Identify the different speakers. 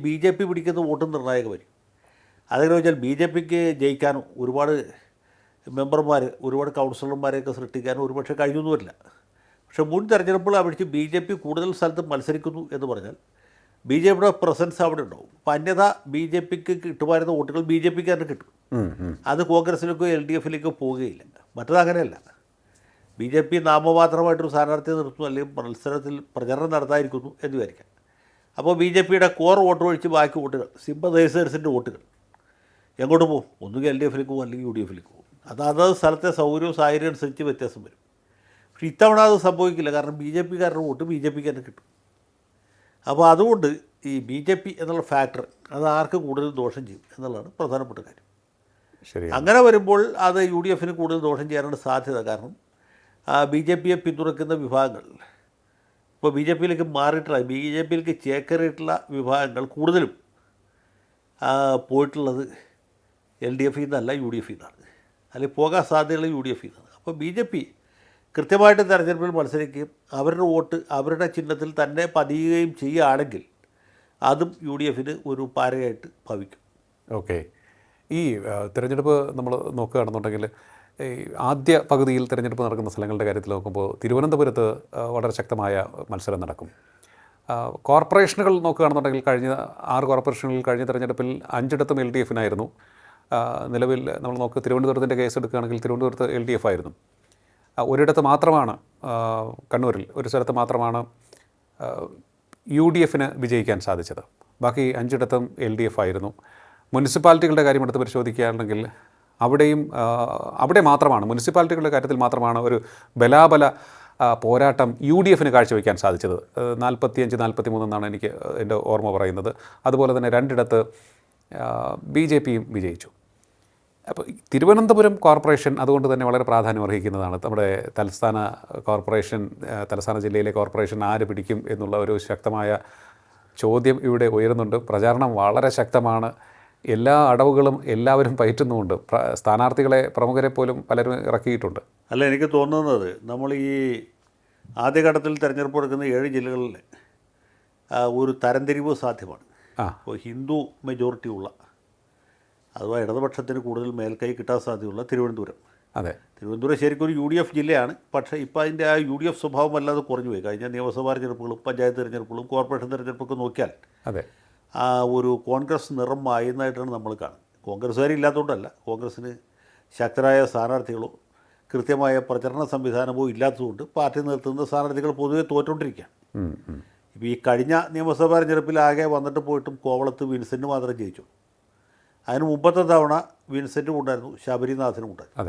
Speaker 1: B J P പിടിക്കുന്ന vote നിർണായകമായിരിക്കും. അതെങ്ങനെ വെച്ചാൽ ബി ജെ പിക്ക് ജയിക്കാനും ഒരുപാട് മെമ്പർമാർ, ഒരുപാട് കൗൺസിലർമാരെയൊക്കെ സൃഷ്ടിക്കാനും ഒരുപക്ഷെ കഴിഞ്ഞൊന്നും വരില്ല. പക്ഷേ മുൻ തെരഞ്ഞെടുപ്പുകൾ അപേക്ഷിച്ച് ബി ജെ പി കൂടുതൽ സ്ഥലത്ത് മത്സരിക്കുന്നു എന്ന് പറഞ്ഞാൽ ബി ജെ പിയുടെ പ്രസൻസ് അവിടെ ഉണ്ടാവും. അപ്പം അന്യഥ ബി ജെ പിക്ക് കിട്ടുമായിരുന്ന വോട്ടുകൾ ബി ജെ പിക്ക് തന്നെ കിട്ടും. അത് കോൺഗ്രസിലേക്കോ എൽ ഡി എഫിലേക്കോ പോവുകയില്ല. മറ്റത് അങ്ങനെയല്ല. ബി ജെ പി നാമമാത്രമായിട്ടൊരു സ്ഥാനാർത്ഥിയെ നിർത്തുന്നു, അല്ലെങ്കിൽ മത്സരത്തിൽ പ്രചരണം നടത്താതിരിക്കുന്നു എന്ന് വിചാരിക്കാം. അപ്പോൾ ബി ജെ പിയുടെ കോർ വോട്ട് ഒഴിച്ച് ബാക്കി വോട്ടുകൾ, സിമ്പതൈസേഴ്സിൻ്റെ വോട്ടുകൾ എങ്ങോട്ട് പോകും? ഒന്നുകിൽ എൽ ഡി എഫിലേക്ക് പോകും, അല്ലെങ്കിൽ യു ഡി എഫിലേക്ക് പോകും. അതത് സ്ഥലത്തെ സൗകര്യവും സാഹചര്യം അനുസരിച്ച് വ്യത്യാസം വരും. പക്ഷേ ഇത്തവണ അത് സംഭവിക്കില്ല. കാരണം ബി ജെ പിക്കാരുടെ വോട്ട് ബി ജെ പിക്ക് തന്നെ കിട്ടും. അപ്പോൾ അതുകൊണ്ട് ഈ ബി ജെ പി എന്നുള്ള ഫാക്ടർ അത് ആർക്ക് കൂടുതൽ ദോഷം ചെയ്യും എന്നുള്ളതാണ് പ്രധാനപ്പെട്ട കാര്യം.
Speaker 2: ശരി,
Speaker 1: അങ്ങനെ വരുമ്പോൾ അത് യു ഡി എഫിന് കൂടുതൽ ദോഷം ചെയ്യാനുള്ള സാധ്യത. കാരണം ബി ജെ പിയെ പിന്തുണയ്ക്കുന്ന വിഭാഗങ്ങൾ ഇപ്പോൾ ബി ജെ പിയിലേക്ക് മാറിയിട്ടുള്ള, ബി ജെ പിയിലേക്ക് ചേക്കേറിയിട്ടുള്ള വിഭാഗങ്ങൾ കൂടുതലും പോയിട്ടുള്ളത് എൽ ഡി എഫിൽ നിന്നല്ല, യു ഡി എഫിൽ നിന്നാണ്. അല്ലെങ്കിൽ പോകാൻ സാധ്യതയുള്ള യു ഡി എഫിൽ നിന്നാണ്. അപ്പോൾ ബി ജെ പി കൃത്യമായിട്ട് തെരഞ്ഞെടുപ്പിൽ മത്സരിക്കുകയും അവരുടെ വോട്ട് അവരുടെ ചിഹ്നത്തിൽ തന്നെ പതിയുകയും ചെയ്യുകയാണെങ്കിൽ അതും യു ഡി എഫിന് ഒരു പാരയായിട്ട് ഭവിക്കും.
Speaker 2: ഓക്കെ. ഈ തിരഞ്ഞെടുപ്പ് നമ്മൾ നോക്കുകയാണെന്നുണ്ടെങ്കിൽ ഈ ആദ്യ പകുതിയിൽ തിരഞ്ഞെടുപ്പ് നടക്കുന്ന സ്ഥലങ്ങളുടെ കാര്യത്തിൽ നോക്കുമ്പോൾ തിരുവനന്തപുരത്ത് വളരെ ശക്തമായ മത്സരം നടക്കും. കോർപ്പറേഷനുകൾ നോക്കുകയാണെന്നുണ്ടെങ്കിൽ കഴിഞ്ഞ 6 കോർപ്പറേഷനുകളിൽ കഴിഞ്ഞ തിരഞ്ഞെടുപ്പിൽ 5ഇടത്തും എൽ ഡി എഫിനായിരുന്നു. നിലവിൽ നമ്മൾ തിരുവനന്തപുരത്തിൻ്റെ കേസ് എടുക്കുകയാണെങ്കിൽ തിരുവനന്തപുരത്ത് എൽ ഡി എഫ് ആയിരുന്നു. ഒരിടത്ത് മാത്രമാണ്, കണ്ണൂരിൽ ഒരു സ്ഥലത്ത് മാത്രമാണ് യു ഡി എഫിന് വിജയിക്കാൻ സാധിച്ചത്. ബാക്കി 5ഇടത്തും എൽ ഡി എഫ് ആയിരുന്നു. മുനിസിപ്പാലിറ്റികളുടെ കാര്യം എടുത്ത് പരിശോധിക്കുകയാണെങ്കിൽ അവിടെ മാത്രമാണ്, മുനിസിപ്പാലിറ്റികളുടെ കാര്യത്തിൽ മാത്രമാണ് ഒരു ബലാബല പോരാട്ടം യു ഡി എഫിന് കാഴ്ചവെക്കാൻ സാധിച്ചത്. 45-43 എന്നാണ് എനിക്ക് എൻ്റെ ഓർമ്മ പറയുന്നത്. അതുപോലെ തന്നെ 2ഇടത്ത് ബി ജെ പിയും വിജയിച്ചു. അപ്പോൾ തിരുവനന്തപുരം കോർപ്പറേഷൻ അതുകൊണ്ട് തന്നെ വളരെ പ്രാധാന്യം അർഹിക്കുന്നതാണ്. നമ്മുടെ തലസ്ഥാന ജില്ലയിലെ കോർപ്പറേഷൻ ആര് പിടിക്കും എന്നുള്ള ഒരു ശക്തമായ ചോദ്യം ഇവിടെ ഉയരുന്നുണ്ട്. പ്രചാരണം വളരെ ശക്തമാണ്. എല്ലാ അടവുകളും എല്ലാവരും പയറ്റുന്നുമുണ്ട്. സ്ഥാനാർത്ഥികളെ, പ്രമുഖരെ പോലും പലരും ഇറക്കിയിട്ടുണ്ട്.
Speaker 1: അല്ല, എനിക്ക് തോന്നുന്നത് നമ്മൾ ഈ ആദ്യഘട്ടത്തിൽ തിരഞ്ഞെടുപ്പ് എടുക്കുന്ന 7 ജില്ലകളിൽ ഒരു തരംതിരിവ് സാധ്യമാണ്. ഇപ്പോൾ ഹിന്ദു മെജോറിറ്റി ഉള്ള, അഥവാ ഇടതുപക്ഷത്തിന് കൂടുതൽ മേൽക്കൈ കിട്ടാൻ സാധ്യതയുള്ള തിരുവനന്തപുരം.
Speaker 2: അതെ,
Speaker 1: തിരുവനന്തപുരം ശരിക്കും ഒരു യു ഡി എഫ് ജില്ലയാണ്. പക്ഷേ ഇപ്പോൾ അതിൻ്റെ ആ യു ഡി എഫ് സ്വഭാവം വല്ലാതെ കുറഞ്ഞു പോയി. കഴിഞ്ഞ നിയമസഭാ തെരഞ്ഞെടുപ്പുകളും പഞ്ചായത്ത് തെരഞ്ഞെടുപ്പുകളും കോർപ്പറേഷൻ തെരഞ്ഞെടുപ്പൊക്കെ നോക്കിയാൽ
Speaker 2: അതെ,
Speaker 1: ഒരു കോൺഗ്രസ് നിറം മായുന്നതായിട്ടാണ് നമ്മൾ കാണുന്നത്. കോൺഗ്രസ്സുകാരില്ലാത്തതുകൊണ്ടല്ല, കോൺഗ്രസ്സിന് ശക്തരായ സ്ഥാനാർത്ഥികളോ കൃത്യമായ പ്രചരണ സംവിധാനമോ ഇല്ലാത്തതുകൊണ്ട് പാർട്ടി നിർത്തുന്ന സ്ഥാനാർത്ഥികൾ പൊതുവെ തോറ്റുകൊണ്ടിരിക്കുകയാണ്. ഇപ്പോൾ ഈ കഴിഞ്ഞ നിയമസഭാ തെരഞ്ഞെടുപ്പിൽ ആകെ വന്നിട്ട് പോയിട്ടും കോവളത്ത് വിൻസെൻ്റ് മാത്രം ജയിച്ചു. അതിന് മുമ്പത്തെ തവണ വിൻസെൻറ്റും ഉണ്ടായിരുന്നു, ശബരിനാഥനും ഉണ്ടായിരുന്നു.